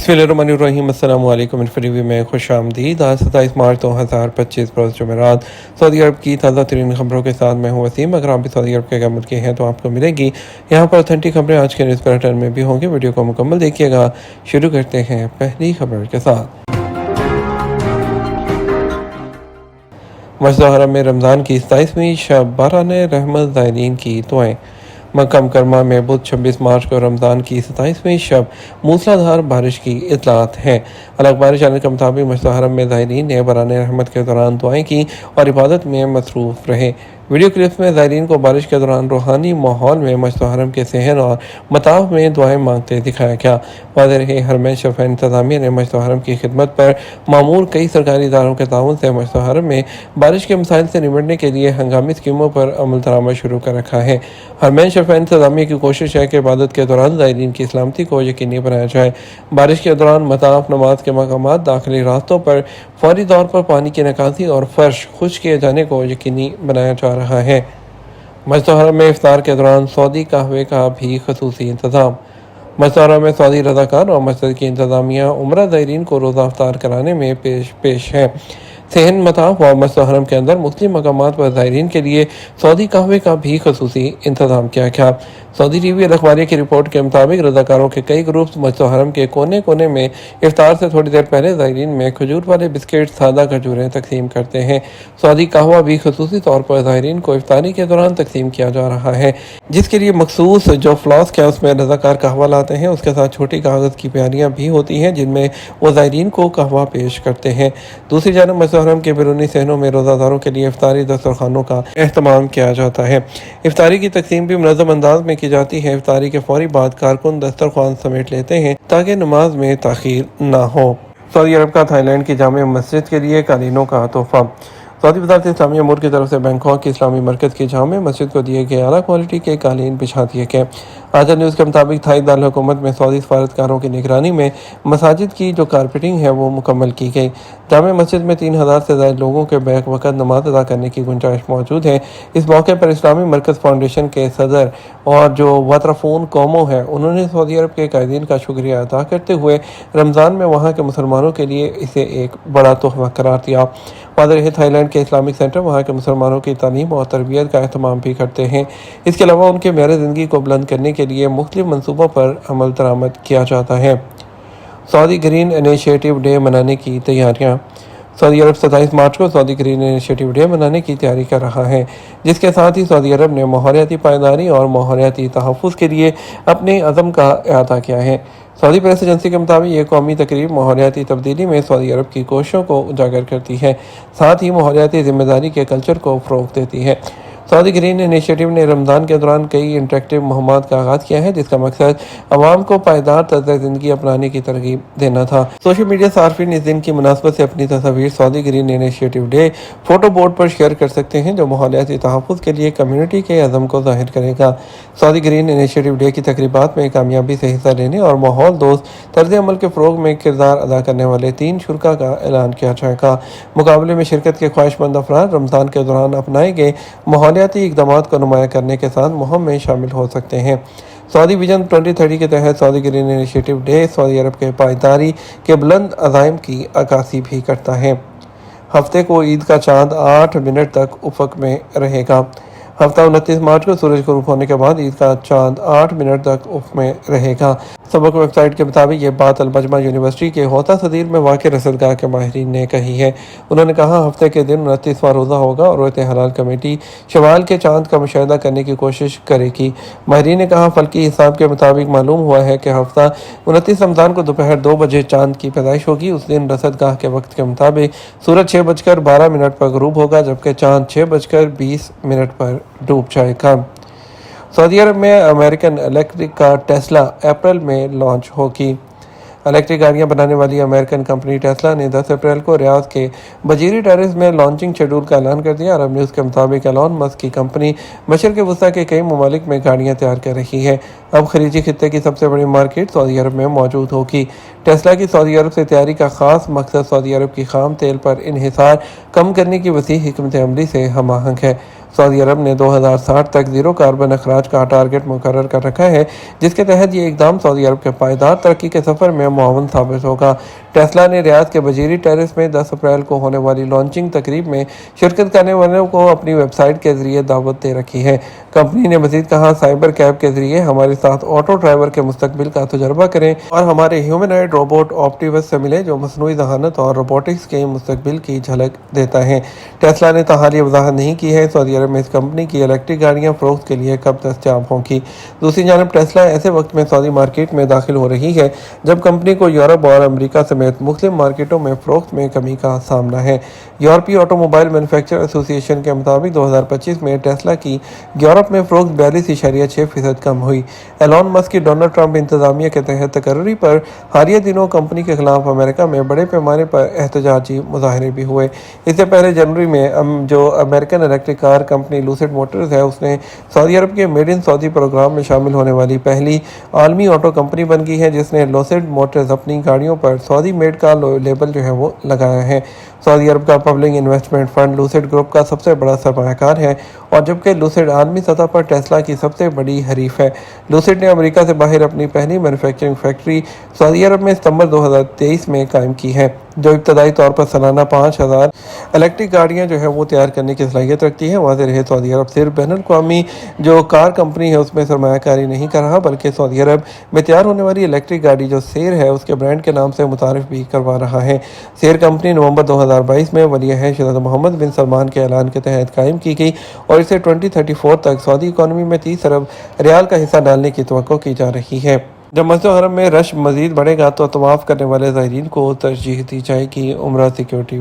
बिस्मिल्लाहिर्रहमानिर्रहीम। अस्सलाम वालेकुम। फ्रीवी में खुश आमदीद। आज 27 मार्च 2025 रोज़ जुमेरात। सऊदी अरब की ताज़ा तरीन खबरों के साथ मैं हूँ वसीम। अगर आप भी सऊदी अरब के मुल्क के हैं तो आपको मिलेगी यहाँ पर ऑथेंटिक खबरें आज के न्यूज़ बुलेटिन में भी होंगी। वीडियो को मुकम्मल देखिएगा। शुरू करते हैं पहली खबर के साथ। मस्जिद हरम में रमज़ान की 27वीं शब बाराने रहमत ज़ायरीन की दुआएं। मक्का मुकरमा में बुध 26 मार्च को रमज़ान की 27वीं शब मूसलाधार बारिश की इतलात है। अल अखबार चैनल के मुताबिक मस्जिद हरम में ज़ायरीन ने बराने रहमत के दौरान दुआएं की और इबादत में मसरूफ़ रहे। वीडियो क्लिप्स में ज़ायरीन को बारिश के दौरान रूहानी माहौल में मस्जिद हरम के सहन और मताफ में दुआएं मांगते दिखाया गया। वाज़ेह रहे हरमैन शफ़ा इंतज़ामिया ने मस्जिद हरम की खिदमत पर मामूर कई सरकारी इदारों के ताउन से मस्जिद हरम में बारिश के मसाइल से निपटने के लिए हंगामी स्कीमों पर अमल दरामद शुरू कर रखा है। हरमैन शफ़ा इंतज़ामिया की कोशिश है कि इबादत के दौरान ज़ायरीन की सलामती को यकीनी बनाया जाए। बारिश के दौरान मताफ नमाज के मकामात दाखिली रास्तों पर फौरी तौर पर पानी की निकासी और फर्श खुश्क किए जाने को यकीनी बनाया जा रहा है। मस्जिद हरम में इफ्तार के दौरान सऊदी कहवे का भी खसूसी इंतज़ाम। मस्जिद हरम में सऊदी रज़ाकार और मस्जिद की इंतज़ामिया उम्रा ज़ायरीन को रोज़ा इफ्तार कराने में पेश है। सहन मताफ और मस्जिद हरम के अंदर मुख्तलिफ मकामात पर ज़ायरीन के लिए सऊदी कहवे का भी खसूसी इंतज़ाम किया गया। सऊदी टीवी अल अखबार की रिपोर्ट के मुताबिक रज़ाकारों के कई ग्रुप्स मस्जिद हरम के कोने कोने में इफ्तार से थोड़ी देर पहले ज़ायरीन में खजूर वाले बिस्किट सादा खजूरें तकसीम करते हैं। सऊदी कहवा भी खसूसी तौर पर ज़ायरीन को इफ्तारी के दौरान तकसीम किया जा रहा है, जिसके लिए मखसूस जो फ्लास्क है उसमें रज़ाकार कहवा लाते हैं। उसके साथ छोटी कागज़ की प्यालियाँ भी होती हैं जिनमें वो ज़ायरीन को कहवा पेश करते हैं। दूसरी जानब मस्जिद हरम के बैरूनी सहनों में रोज़ादारों के लिए इफ्तारी दस्तरखानों का एहतमाम किया जाता है। इफ्तारी की तकसीम भी मुनज़्ज़म अंदाज में की जाती है। इफ्तारी के फौरी बाद कारकुन दस्तरखान समेट लेते हैं ताकि नमाज में ताख़ीर ना हो। सऊदी अरब का थाईलैंड की जामे मस्जिद के लिए कालीनों का तोहफा। सऊदी वज़ारत इस्लामी अमूर की तरफ से बैंकॉक की इस्लामी मरकज़ की जामे मस्जिद को दिए गए आला क्वालिटी के कालीन बिछा दिए गए। आज़ाद न्यूज़ के मुताबिक थाई दारुल हुकूमत में सऊदी सफारतकारों की निगरानी में मसाजिद की जो कारपेटिंग है वो मुकम्मल की गई। जामे मस्जिद में 3000 से ज़्यादा लोगों के बैक वक़्त नमाज अदा करने की गुंजाइश मौजूद है। इस मौके पर इस्लामी मरकज़ फाउंडेशन के सदर और जो वतरफोन कौमों है उन्होंने सऊदी अरब के कायदीन का शुक्रिया अदा करते हुए रमज़ान में वहाँ के मुसलमानों के लिए इसे एक बड़ा तोहफ़ा करार दिया। वाज़ेह थाईलैंड के इस्लामिक सेंटर वहाँ के मुसलमानों की तालीम और तरबियत का अहतमाम भी करते हैं। इसके अलावा उनके मेरे ज़िंदगी को बुलंद करने के लिए मुख्तलिफ मनसूबों पर अमल दरामद किया जाता है। सऊदी ग्रीन इनिशिएटिव डे मनाने की तैयारियाँ। सऊदी अरब 27 मार्च को सऊदी ग्रीन इनिशिएटिव डे मनाने की तैयारी कर रहा है, जिसके साथ ही सऊदी अरब ने माहौलियाती पायदारी और माहौलियाती तहफ़्फ़ुज़ के लिए अपने अज़म का अहाता किया है। सऊदी प्रेस एजेंसी के मुताबिक ये कौमी तकरीब माहौलियाती तब्दीली में सऊदी अरब की कोशिशों को उजागर करती है, साथ ही माहौलियाती ज़िम्मेदारी के कल्चर को फ़रोग़ देती है। सऊदी ग्रीन इनिशिएटिव ने रमज़ान के दौरान कई इंटरेक्टिव मुहिमात का आगाज़ किया है, जिसका मकसद आवाम को पायदार तर्ज़ ज़िंदगी अपनाने की तरगीब देना था। सोशल मीडिया सार्फिन इस दिन की मुनासबत से अपनी तस्वीर Saudi green initiative day photo board पर शेयर कर सकते हैं, जो माहौलियाती तहफ़्फ़ुज़ के लिए कम्यूनिटी के अज़म को ज़ाहिर करेगा। सऊदी ग्रीन इनिशिएटिव डे की तकरीबात में कामयाबी से हिस्सा लेने और माहौल दोस्त तर्ज़ अमल के फ़रोग़ में किरदार अदा करने वाले 3 शुरका का ऐलान किया जाएगा। मुकाबले में शिरकत के ख्वाहिशमंद अफराद रमज़ान के दौरान अपनाए गए माहौलियाती इक़दामात को नुमाया करने के साथ मुहिम में शामिल हो सकते हैं। सऊदी विजन 2030 के तहत Saudi green initiative day Saudi Arab के पायदारी के बुलंद अज़ाइम की अक्कासी भी करता है। हफ्ते को ईद का चांद 8 मिनट तक उफ़क़ में रहेगा। हफ्ता 29 मार्च को सूरज गुरूब होने के बाद ईद का चांद 8 मिनट तक उफ़क़ में रहेगा। सबक वेबसाइट के मुताबिक ये बात अल-मजमा यूनिवर्सिटी के होता सदीर में वाक़ रसदगाह के माहिरीन ने कही है। उन्होंने कहा हफ्ते के दिन 29वां रोज़ा होगा और रोज़े हलाल कमेटी शवाल के चांद का मुशाहिदा करने की कोशिश करेगी। माहिरीन ने कहा फल्की हिसाब के मुताबिक मालूम हुआ है कि हफ्ता 29 रमज़ान को दोपहर 2 बजे चांद की पैदाइश होगी। उस दिन रसदगाह के वक्त के मुताबिक सूरज 6:12 पर गुरूब होगा, जबकि चांद 6:20 पर डूब जाएगा। सऊदी अरब में अमेरिकन इलेक्ट्रिक कार टेस्ला अप्रैल में लॉन्च होगी। इलेक्ट्रिक गाड़ियां बनाने वाली अमेरिकन कंपनी टेस्ला ने 10 अप्रैल को रियाद के बजीरी टेरेस में लॉन्चिंग शेड्यूल का ऐलान कर दिया। अरब न्यूज़ के मुताबिक एलॉन मस्क की कंपनी मशरिक़ वस्ता के कई ममालिक में गाड़ियां तैयार कर रही है। अब खलीजी खित्ते की सबसे बड़ी मार्केट सऊदी अरब में मौजूद होगी। टेस्ला की सऊदी अरब से तैयारी का खास मकसद सऊदी अरब की खाम तेल पर इन्हिसार कम करने की वसी हिकमत अमली से हम आहंग है। सऊदी अरब ने 2060 तक ज़ीरो कार्बन अखराज का टारगेट मुकर्रर कर रखा है, जिसके तहत ये इक़दाम सऊदी अरब के पायदार तरक्की के सफ़र में मुआवन साबित होगा। टेस्ला ने रियाद के बजीरी टेरेस में 10 अप्रैल को होने वाली लॉन्चिंग तकरीब में शिरकत करने वालों को अपनी वेबसाइट के जरिए दावत दे रखी है। कंपनी ने मजीद कहा, साइबर कैब के जरिए हमारे साथ ऑटो ड्राइवर के मुस्तकबिल का तजुर्बा करें और हमारे ह्यूमनॉइड रोबोट ऑप्टिमस से मिले, जो मसनूई ज़हानत और रोबोटिक्स के मुस्तकबिल की झलक देता है। टेस्ला ने ताहाल ये वजाहत नहीं की है सऊदी अरब में इस कंपनी की इलेक्ट्रिक गाड़ियाँ फ़रोख्त के लिए कब दस्तयाब होंगी। दूसरी जानब टेस्ला ऐसे वक्त में सऊदी मार्केट में दाखिल हो रही है जब कंपनी को यूरोप और अमरीका समेत मुख्तलिफ मार्केटों में फ़रोख्त में कमी का सामना है। यूरोपीय ऑटोमोबाइल मैन्युफैक्चरर एसोसिएशन के मुताबिक 2025 में टेस्ला की यूरोप में फ़रोख्त 42.6% कम हुई। एलॉन मस्क की डोनाल्ड ट्रंप इंतज़ामिया के तहत तकर्री पर हालिया दिनों कंपनी के खिलाफ अमेरिका में बड़े पैमाने पर एहतजाजी मुजाहरे भी हुए। इससे पहले जनवरी में जो American electric car company lucid Motors है, उसने सऊदी अरब के मेड इन सऊदी प्रोग्राम में शामिल होने वाली पहली आलमी ऑटो कंपनी बन गई है, जिसने लूसिड मोटर्स अपनी गाड़ियों पर सऊदी मेड का लेबल जो है वो लगाया है। सऊदी अरब का public investment fund lucid group का सबसे बड़ा सरमायाकार है, और जबकि लूसिड आलमी सतह पर टेस्ला की सबसे बड़ी हरीफ है। लूसिड ने अमेरिका से बाहर अपनी पहली मैन्युफैक्चरिंग फैक्ट्री सऊदी अरब में सितंबर 2023 में कायम की है, जो इब्तदाई तौर पर सालाना 5000 इलेक्ट्रिक गाड़ियाँ जो है वो तैयार करने की सलाहियत रखती है। वाज़ेह रहे, सऊदी अरब सिर्फ बैनुल-अक़वामी जो कार कंपनी है उसमें सरमायाकारी नहीं कर रहा, बल्कि सऊदी अरब में तैयार होने वाली इलेक्ट्रिक गाड़ी जो सेर है उसके ब्रांड के नाम से मुतारिफ भी करवा रहा है। सेर कंपनी नवंबर 2022 में वली अहद शहज़ादा मोहम्मद बिन सलमान के ऐलान के तहत कायम की गई और इसे 2034 तक सऊदी इकॉनमी में 30 अरब रियाल का हिस्सा डालने की तवक्को की जा रही है। जब मस्जिद हरम में रश मज़ीद बढ़ेगा तो तवाफ़ करने वाले ज़ायरीन को तरजीह दी जाएगी। उम्रा सिक्योरिटी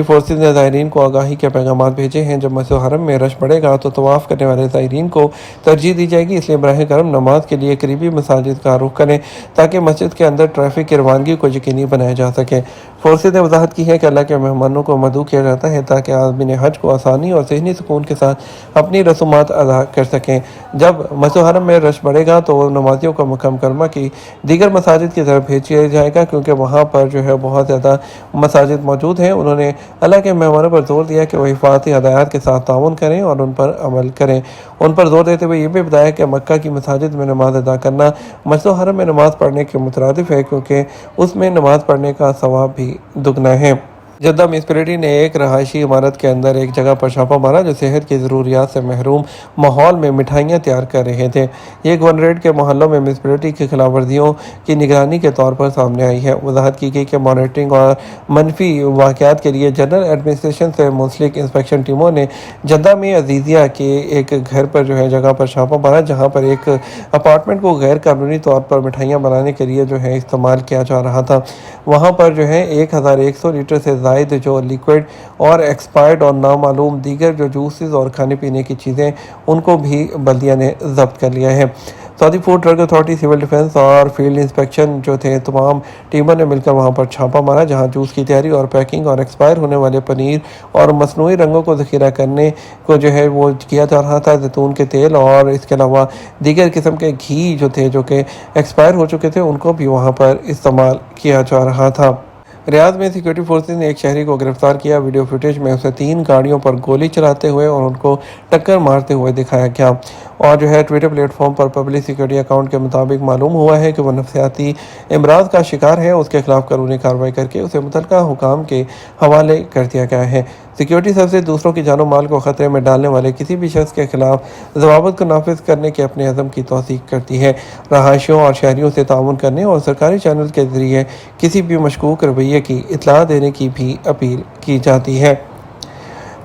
फोर्सेज ने ज़ायरीन को आगाही के पैगाम भेजे हैं। जब मस्जिद हरम में रश बढ़ेगा तो तवाफ़ करने वाले ज़ायरीन को तरजीह दी जाएगी, इसलिए बराह करम नमाज के लिए करीबी मसाजिद का रुख करें ताकि मस्जिद के अंदर ट्रैफिक की रवानगी को यकीनी बनाया जा सके। फोर्सेज ने वजाहत की है कि अल्लाह के मेहमानों को मदऊ किया जाता है ताकि आज़मीन हज को आसानी और ज़हनी सुकून के साथ अपनी रसूमात अदा कर सकें। जब मस्जिद हरम में रश बढ़ेगा तो नमाजियों को मक़ाम करमा की दीगर मसाजिद की तरफ भेज दिया जाएगा, क्योंकि वहाँ पर जो है बहुत ज़्यादा मसाजिद मौजूद हैं। उन्होंने अल्लाह के मेहमानों पर जोर दिया कि वह हिफाज़ती हदायत के साथ ताउन करें और उन पर अमल करें। उन पर जोर देते हुए ये भी बताया कि मक्का की मसाजिद में नमाज अदा करना मस्जिद हरम में नमाज पढ़ने के मुतरादिफ है, क्योंकि उसमें नमाज पढ़ने का सवाब भी दुगना है। जद्दा म्यूनसिपैलिटी ने एक रहायशी इमारत के अंदर एक जगह पर छापा मारा जो सेहत की ज़रूरियात से महरूम माहौल में मिठाइयाँ तैयार कर रहे थे। ये गवर्नरेट के मोहल्लों में म्यूनसिपैलिटी की खिलाफ वर्जियों की निगरानी के तौर पर सामने आई है। वजाहत की गई कि मॉनिटरिंग और मनफी वाक़यात के लिए जनरल एडमिनिस्ट्रेशन से मुंसलिक इंस्पेक्शन टीमों ने जद्दा में अजीज़िया के एक घर पर जो है जगह पर छापा मारा, जहाँ पर एक अपार्टमेंट को गैर कानूनी तौर पर मिठाइयाँ बनाने के लिए जो है इस्तेमाल किया जा रहा था। वहाँ पर जो है 1100 लीटर से जो लिक्विड और एक्सपायर्ड और नामालूम दीगर जो जूसेस और खाने पीने की चीज़ें उनको भी बल्दिया ने जब्त कर लिया है। Saudi food drug authority, civil defence और फील्ड इंस्पेक्शन जो थे तमाम टीमों ने मिलकर वहां पर छापा मारा, जहां जूस की तैयारी और पैकिंग और एक्सपायर होने वाले पनीर और मसनूई रंगों को ज़ख़ीरा करने को जो है वो किया जा रहा था। जैतून के तेल और इसके अलावा दीगर किस्म के घी जो थे जो कि एक्सपायर हो चुके थे उनको भी वहाँ पर इस्तेमाल किया जा रहा था। रियाद में सिक्योरिटी फोर्सेज ने एक शहरी को गिरफ्तार किया। वीडियो फुटेज में उसे 3 गाड़ियों पर गोली चलाते हुए और उनको टक्कर मारते हुए दिखाया गया। और जो है ट्विटर प्लेटफॉर्म पर पब्लिक सिक्योरिटी अकाउंट के मुताबिक मालूम हुआ है कि वह नफ्सियाती इमराज का शिकार है। उसके खिलाफ कानूनी कार्रवाई करके उसे मुतलका हुकाम के हवाले कर दिया गया है। सिक्योरिटी सर्विसेज दूसरों की जानो माल को ख़तरे में डालने वाले किसी भी शख्स के खिलाफ ज़वाबत को नाफिज करने के अपने अज़म की तौसीक करती है। रहायशियों और शहरियों से ताउन करने और सरकारी चैनल के ज़रिए किसी भी मशकूक रवैये की इत्तला देने की भी अपील की जाती है।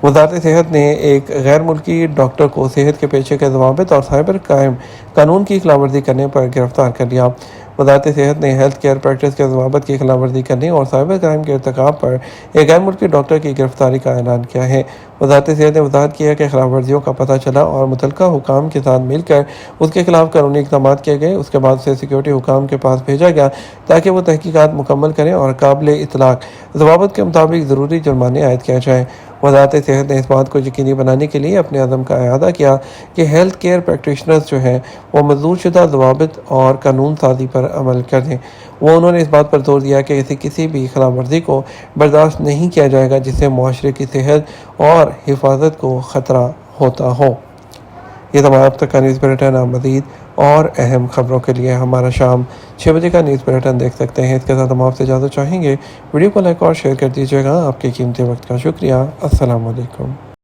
वज़ारत सेहत ने एक गैर मुल्की डॉक्टर को सेहत के पेशे के ज़वाबित और साइबर क्राइम कानून की खिलाफवर्जी करने पर गिरफ्तार कर लिया। वज़ारत सेहत ने हेल्थ केयर प्रैक्टिस के ज़वाबित की खिलाफवर्जी करने और साइबर क्राइम के इर्तिकाब पर एक गैर मुल्की डॉक्टर की गिरफ्तारी का ऐलान किया है। वज़ारत सेहत ने वज़ाहत किया कि खिलाफवर्जियों का पता चला और मुतलका हुकाम के साथ मिलकर उसके खिलाफ कानूनी इक़दाम किए गए। उसके बाद उसे सिक्योरिटी हुकाम के पास भेजा गया ताकि वो तहकीकात मुकम्मल करें और काबिल इतलाक़ ज़वाबित के मुताबिक ज़रूरी जुर्माने आयद किया जाए। वज़ारत सेहत ने इस बात को यकीनी बनाने के लिए अपने अज़म का इआदा किया कि हेल्थ केयर प्रैक्टिशनर्स जो हैं वो मंजूर शुदा ज़वाबित और कानून साजी पर پر عمل کر دیں۔ انہوں نے اس بات پر زور دیا کہ ایسی کسی بھی خلاف ورزی کو برداشت نہیں کیا جائے گا جس سے معاشرے کی صحت اور حفاظت کو خطرہ ہوتا ہو۔ یہ تمام اب تک کا نیوز بلیٹن۔ آپ مزید اور اہم خبروں کے لیے ہمارا شام 6 بجے کا نیوز بلیٹن دیکھ سکتے ہیں۔ اس کے ساتھ ہم آپ سے اجازت چاہیں گے۔ ویڈیو کو لائک اور شیئر کر دیجیے گا۔ آپ کے قیمتی وقت کا شکریہ۔ السلام علیکم۔